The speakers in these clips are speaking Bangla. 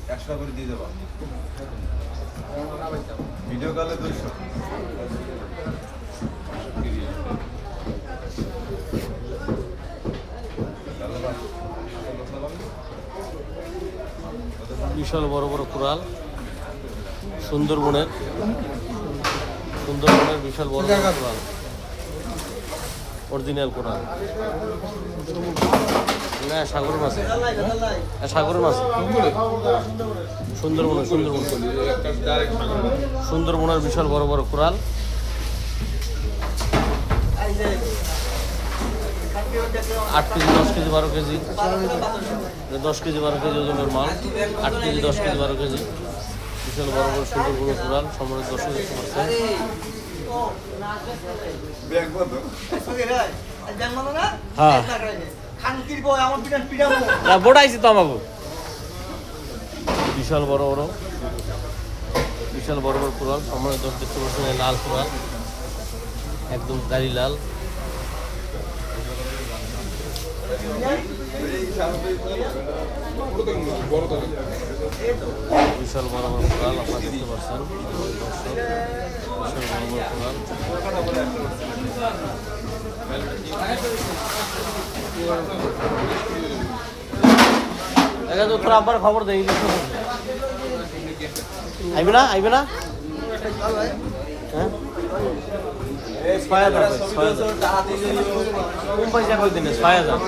একশো করে দিয়ে দেবা ভিডিও কলে 200 বিশাল বড় বড় কোরাল সুন্দরবনের বিশাল বড় বড় কোরাল অরিজিনাল কোরাল না সাগরের মাছ সুন্দরবনের বিশাল বড় বড় coral 8 KG 10 KG 12 KG 10 KG 12 KG ওজনের মাল 8 কেজি 10 কেজি 12 কেজি বিশাল বড় বড় সুন্দরবনের কোরাল সম্মানিত দর্শক দেখতে পাচ্ছেন হ্যাঁ বোটাইছি তো আমাকে বিশাল বড় বড় কোরাল সম্মানিত দর্শক দেখতে পাচ্ছেন লাল কোরাল একদম দাড়ি লাল বিশাল বড় বড় কোরাল আপনারা দেখতে পাচ্ছেন বিশাল বড় বড় কোরাল তো তোরা আবার খবর দেই আইবে না হ্যাঁ কোন পয়সা করে দিনে 6000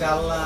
আল্লাহ